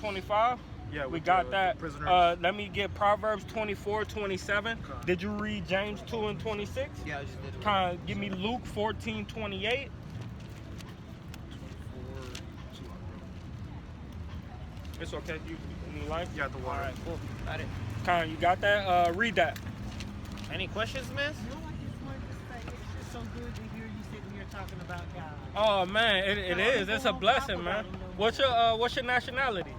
25. Yeah, we with got the that. prisoners. Let me get Proverbs 24:27. Okay. Did you read James 2 and 26? Yeah, I just did. Kind of give me Luke 14:28. 24, 2. It's okay. You like? Yeah, the All water. right, cool. Got it. Kind of, you got that? Read that. Any questions, miss? No, I just wanted to say it's just so good to hear you sitting here talking about God. Oh man, it No, is. I'm It's a going blessing, on man. top of it. What's your nationality?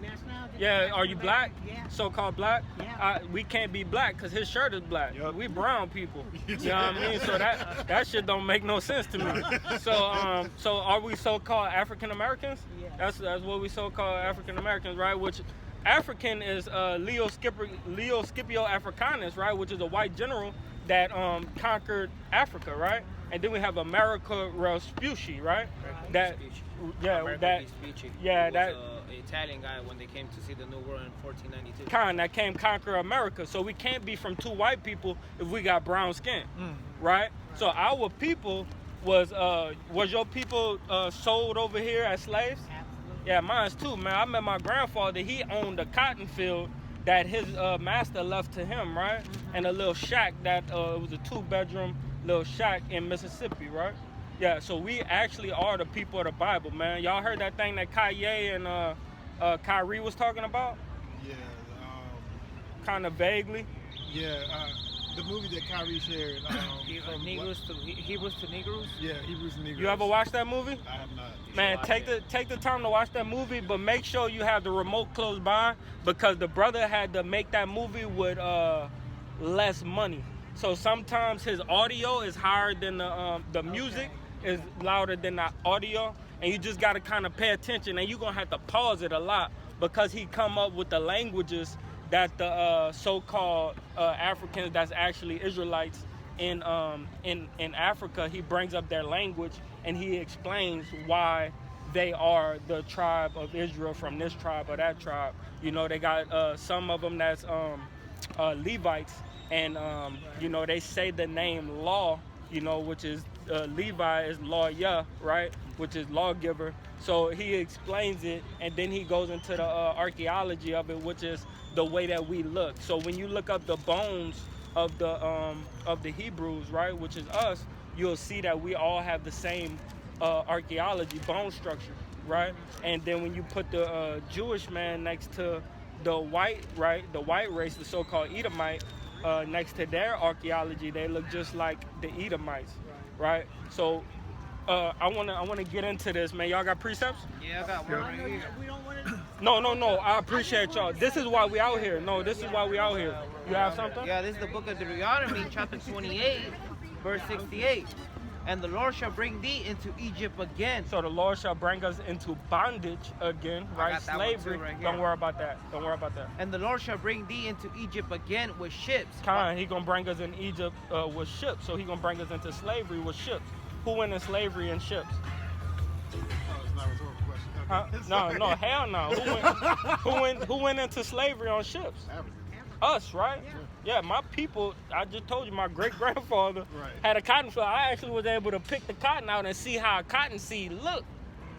Nationality? Yeah, are you black? Yeah. So-called black? Yeah. We can't be black because his shirt is black. Yup. We brown people. You know what I mean? So that shit don't make no sense to me. So are we so-called African Americans? Yeah. That's what we so-called African Americans, right? Which African is Leo Scipio Africanus, right? Which is a white general that conquered Africa, right? And then we have America Vespucci, right? That Italian guy when they came to see the New World in 1492. that came conquer America. So we can't be from two white people if we got brown skin, right? So our people was your people sold over here as slaves? Absolutely. Yeah, mine's too, man. I met my grandfather. He owned a cotton field that his master left to him, right? And a little shack that it was a 2-bedroom little shack in Mississippi, right? Yeah, so we actually are the people of the Bible, man. Y'all heard that thing that Kanye and Kyrie was talking about? Yeah, Kind of vaguely. the movie that Kyrie shared. Hebrews to Negroes. Yeah, Hebrews and Negroes. You ever watched that movie? I have not. Man, take the time to watch that movie, but make sure you have the remote close by because the brother had to make that movie with less money. So sometimes his audio is higher than the music is louder than the audio, and you just got to kind of pay attention, and you're gonna have to pause it a lot because he come up with the languages that the so-called Africans that's actually Israelites in Africa, he brings up their language and he explains why they are the tribe of Israel from this tribe or that tribe. You know, they got some of them that's Levites, and you know, they say the name law, you know, which is Levi is lawyer, right, which is lawgiver. So he explains it, and then he goes into the archaeology of it, which is the way that we look. So when you look up the bones of the Hebrews, right, which is us, you'll see that we all have the same archaeology, bone structure, right? And then when you put the Jewish man next to the white, right, the white race, the so-called Edomite, next to their archaeology, they look just like the Edomites, right? So I wanna get into this, man. Y'all got precepts? Yeah, I got one right here. We don't want to. No. I appreciate y'all. This is why we out here. No, this is why we out here. You have something? Yeah, this is the book of Deuteronomy, chapter 28, verse 68. And the Lord shall bring thee into Egypt again. So the Lord shall bring us into bondage again, right? got that one too Slavery. right here. Don't worry about that. Don't worry about that. And the Lord shall bring thee into Egypt again with ships. He gonna bring us in Egypt with ships. So he gonna bring us into slavery with ships. Who went in slavery in ships? Oh, it's not a rhetorical question. Okay. No, hell no. Who went into slavery on ships? African. Us, right? Yeah, my people, I just told you, my great-grandfather Right. had a cotton field. I actually was able to pick the cotton out and see how a cotton seed looked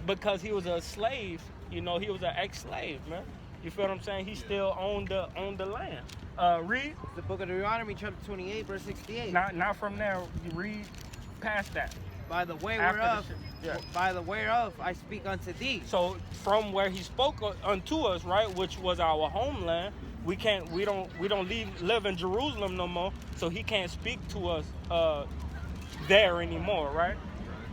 because he was a slave. You know, he was an ex-slave, man. You feel what I'm saying? He still owned the land. Read. It's the book of Deuteronomy, chapter 28, verse 68. Not from there. You read past that. By the way After the whereof, ship, yeah. by the whereof I speak unto thee. So from where he spoke unto us, right, which was our homeland, we don't live in Jerusalem no more, so he can't speak to us there anymore, right?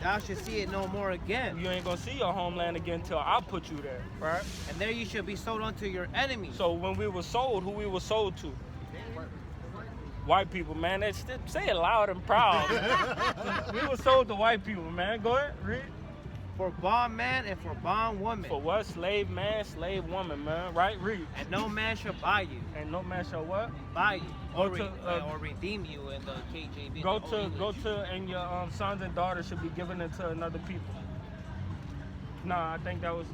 Thou shalt see it no more again. You ain't gonna see your homeland again till I put you there, right? And there you shall be sold unto your enemies. So when we were sold, who we were sold to? White people, man. Say it loud and proud. We were sold to white people, man. Go ahead, read. For bondman and for bondwoman. For what? Slave man, slave woman, man. Right? Read. And no man shall buy you. And no man shall what? Buy you. Or, Go to, or redeem you in the KJV. Go to, and your sons and daughters should be given into another people. Nah, I think that was.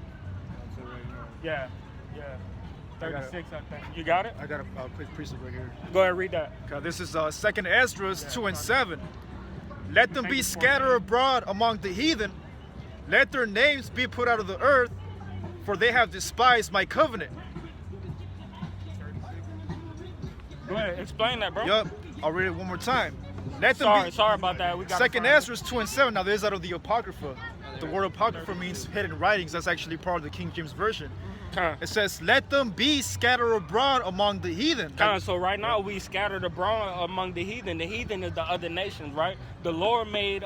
Yeah. 36, I think. You got it? I got a quick precept right here. Go ahead, read that. Okay, this is 2nd Esdras 2 and 7. Let them be scattered abroad among the heathen. Let their names be put out of the earth. for they have despised my covenant. Go ahead, explain that, bro. Yup, I'll read it one more time. Let them Sorry about that. We got Second Ezra 2:7. Now there's out of the Apocrypha. The word Apocrypha means hidden writings. That's actually part of the King James Version. It says, let them be scattered abroad among the heathen. So right now we scattered abroad among the heathen. The heathen is the other nations, right? The Lord made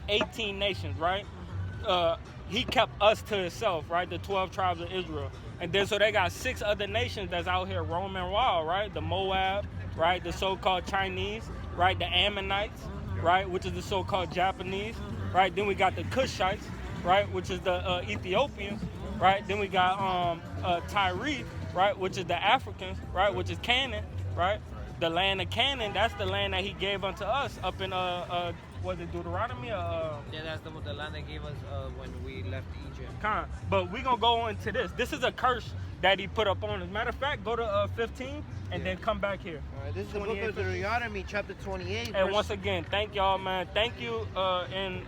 18 nations, right? He kept us to himself, right? The 12 tribes of Israel. And then so they got 6 other nations that's out here roaming wild, right? The Moab, right? The so-called Chinese, right? The Ammonites, right? Which is the so-called Japanese, right? Then we got the Cushites, right? Which is the Ethiopians, right? Then we got Tyre, right? Which is the Africans, right? Which is Canaan, right? The land of Canaan, that's the land that he gave unto us up in was it Deuteronomy? Yeah, that's the land they gave us when we left Egypt. But we're going to go into this. This is a curse that he put up on us. Matter of fact, go to 15 and then come back here. All right, this is the book of Deuteronomy, chapter 28. And once again, thank y'all, man. Thank you in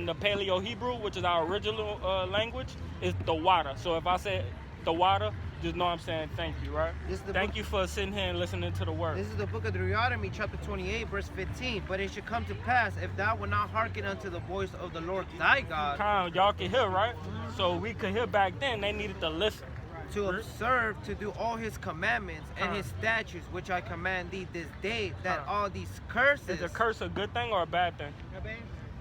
the Paleo Hebrew, which is our original language, is the water. So if I say the water, just know I'm saying thank you, right? Thank you for sitting here and listening to the word. This is the book of Deuteronomy, chapter 28, verse 15. But it should come to pass, if thou wilt not hearken unto the voice of the Lord thy God. Y'all can hear, right? So we could hear back then. They needed to listen. To observe, to do all his commandments and his statutes, which I command thee this day, that all these curses... Is a curse a good thing or a bad thing?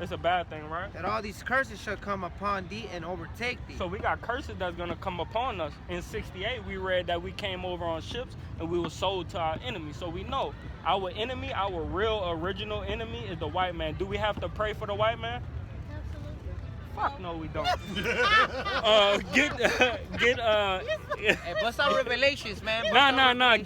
It's a bad thing, right? That all these curses shall come upon thee and overtake thee. So we got curses that's going to come upon us. In 68, we read that we came over on ships and we were sold to our enemy. So we know our enemy, our real original enemy is the white man. Do we have to pray for the white man? Fuck no, we don't. Hey, bust out Revelations, man. Nah.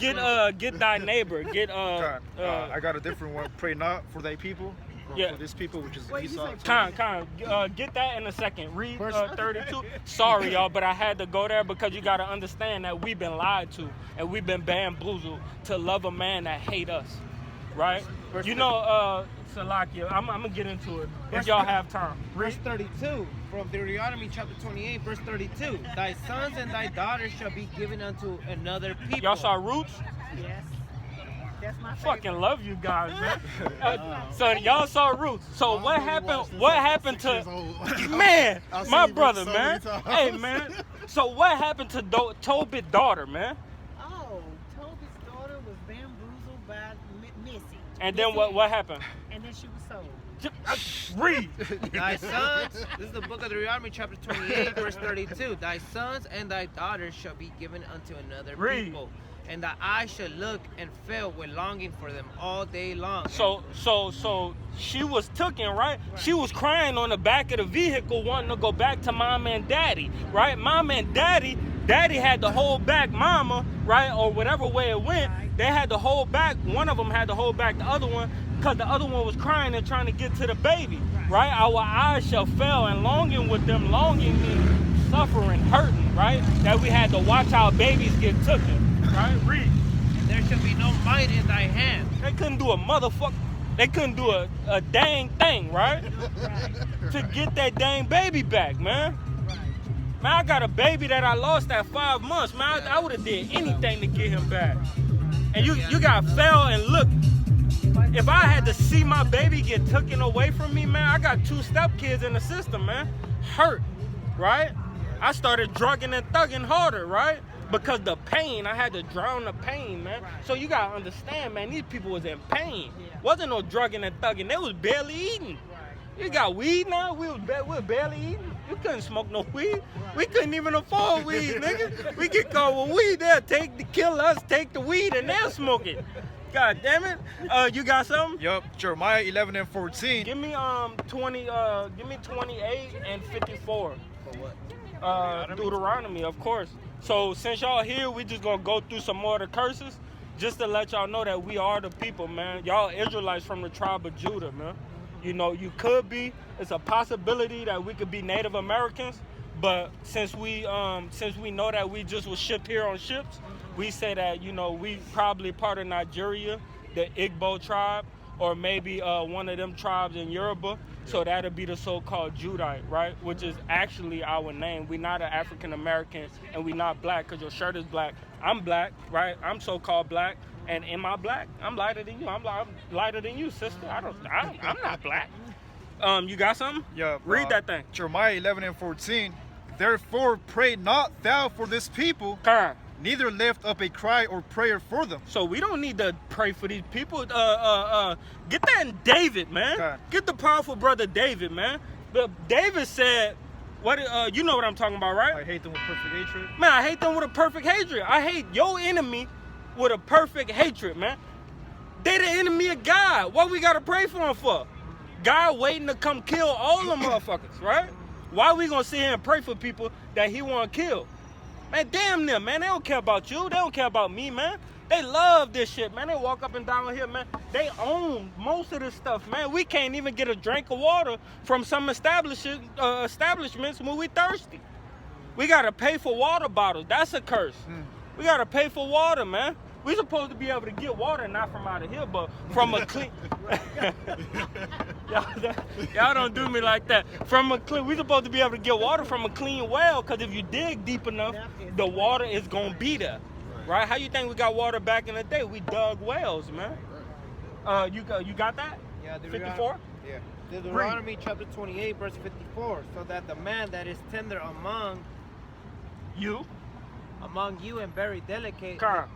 Get thy neighbor. I got a different one. Pray not for thy people. Yeah. For this people, which is Wait, Esau. Get that in a second. Read 32. Sorry, y'all, but I had to go there because you got to understand that we've been lied to and we've been bamboozled to love a man that hate us, right? You know, Salakia, I'm going to get into it if y'all have time. Verse 32, from Deuteronomy chapter 28, verse 32. Thy sons and thy daughters shall be given unto another people. Y'all saw Roots? Yes. That's my favorite. Fucking love you guys, man. So y'all saw Roots. So what happened? What happened to man? My brother, man. Hey, man. So what happened to Tobit's daughter, man? Oh, Toby's daughter was bamboozled by Missy. And then what happened? And then she was sold. Read. Thy sons, this is the book of Deuteronomy chapter 28, verse 32. Thy sons and thy daughters shall be given unto another people. And the eye shall look and fail with longing for them all day long. So she was tooken, right? She was crying on the back of the vehicle, wanting to go back to mom and daddy, right? Mom and daddy had to hold back mama, right? Or whatever way it went, they had to hold back. One of them had to hold back the other one because the other one was crying and trying to get to the baby, right? Our eyes shall fail and longing with them. Longing means suffering, hurting, right? That we had to watch our babies get tooken. Right, read. There shall be no might in thy hand. They couldn't do a motherfucker. They couldn't do a dang thing, right? To get that dang baby back, man. Man, I got a baby that I lost at 5 months, man. I would have did anything to get him back. And you got fell and look. If I had to see my baby get taken away from me, man, I got 2 stepkids in the system, man. Hurt, right? I started drugging and thugging harder, right? Because the pain, I had to drown the pain, man. So you gotta understand, man, these people was in pain. Wasn't no drugging and thugging. They was barely eating. You got weed now? We were barely eating. You couldn't smoke no weed. We couldn't even afford weed, nigga. We get caught with weed. They'll kill us, take the weed, and they'll smoke it. God damn it. You got something? Yup. Jeremiah 11 and 14. Give me 28 and 54. For what? Deuteronomy, of course. So since y'all here, we just gonna go through some more of the curses, just to let y'all know that we are the people, man. Y'all Israelites from the tribe of Judah, man. You know, you could be. It's a possibility that we could be Native Americans, but since we know that we just was shipped here on ships, we say that, you know, we probably part of Nigeria, the Igbo tribe, or maybe one of them tribes in Yoruba. So that'll be the so-called Judite, right? Which is actually our name. We're not an African American, and we're not black because your shirt is black. I'm black, right? I'm so-called black, and am I black? I'm lighter than you. I'm lighter than you, sister. I'm not black. You got something? Yeah. Read that thing. Jeremiah 11:14. Therefore, pray not thou for this people, Come. neither lift up a cry or prayer for them. So we don't need to pray for these people. Get that in David, man. Okay. Get the powerful brother David, man. But David said, "What? You know what I'm talking about, right?" I hate them with perfect hatred. Man, I hate them with a perfect hatred. I hate your enemy with a perfect hatred, man. They the enemy of God. What we gotta pray for them for? God waiting to come kill all them motherfuckers, right? Why we gonna sit here and pray for people that he wanna kill? Man, damn them, man. They don't care about you. They don't care about me, man. They love this shit, man. They walk up and down here, man. They own most of this stuff, man. We can't even get a drink of water from some establishments when we thirsty. We gotta pay for water bottles. That's a curse. We gotta pay for water, man. We supposed to be able to get water not from out of here, but from a clean. y'all don't do me like that. From a clean, we supposed to be able to get water from a clean well, because if you dig deep enough, the water is gonna be there, right? How you think we got water back in the day? We dug wells, man. You got that? Yeah, 54. Yeah. Deuteronomy chapter 28, verse 54. So that the man that is tender among You. you and very delicate, Carl.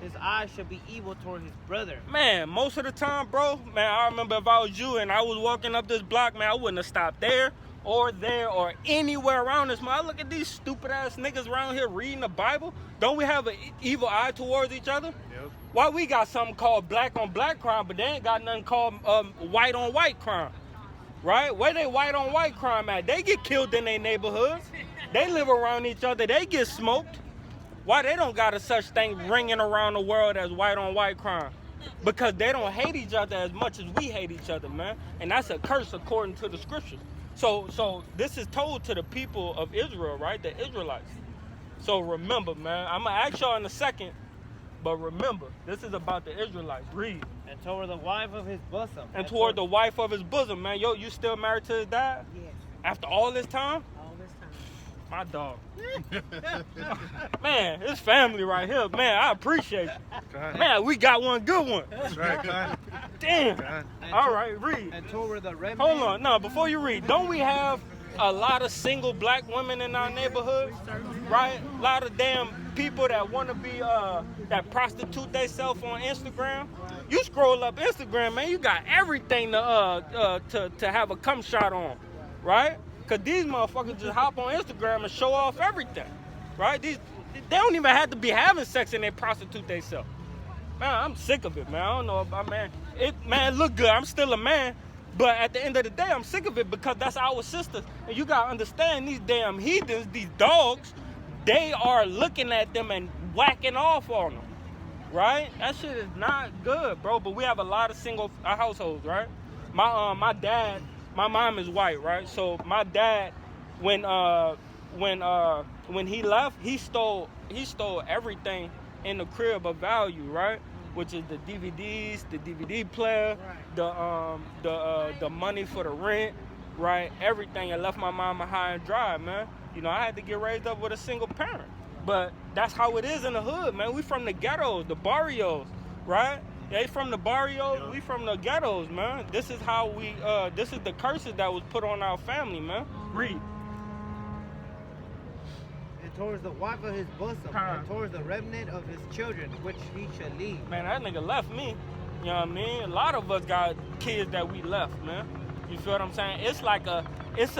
his eyes should be evil toward his brother. Man, most of the time, bro, man, I remember if I was you and I was walking up this block, man, I wouldn't have stopped there or anywhere around this. Man, I look at these stupid ass niggas around here reading the Bible. Don't we have an evil eye towards each other? Yep. Why we got something called black on black crime, but they ain't got nothing called white on white crime, right? Where they white on white crime at? They get killed in their neighborhoods. They live around each other. They get smoked. Why they don't got a such thing ringing around the world as white on white crime? Because they don't hate each other as much as we hate each other, man. And that's a curse according to the scriptures. So this is told to the people of Israel, right? The Israelites. So remember, man, I'm going to ask y'all in a second, but remember, this is about the Israelites. Read. And toward the wife of his bosom. And toward the wife of his bosom, man. Yo, you still married to his dad? Yes, After all this time? all this time. My dog. Man, it's family right here. Man, I appreciate it. Man, we got one good one. That's right, God. Damn. God. All right, read. And toward the remnant. Hold on. No, before you read, don't we have a lot of single black women in our neighborhood? Right? A lot of damn people that want to be, that prostitute themselves on Instagram. You scroll up Instagram, man, you got everything to have a cum shot on. Right? Because these motherfuckers just hop on Instagram and show off everything, right? They don't even have to be having sex and they prostitute themselves. Man, I'm sick of it, man. I don't know about, man. Man, look good. I'm still a man. But at the end of the day, I'm sick of it because that's our sisters. And you got to understand these damn heathens, these dogs, they are looking at them and whacking off on them, right? That shit is not good, bro. But we have a lot of single households, right? My mom is white, right? So my dad, when he left, he stole everything in the crib of value, right? Which is the DVDs, the DVD player, the money for the rent, right? Everything, and left my mama high and dry, man. You know, I had to get raised up with a single parent, but that's how it is in the hood, man. We from the ghettos, the barrios, right? They from the barrios, we from the ghettos, man. This is how this is the curses that was put on our family, man. Read. And towards the wife of his bosom. And towards the remnant of his children, which he shall leave. Man, that nigga left me. You know what I mean? A lot of us got kids that we left, man. You feel what I'm saying? It's like it's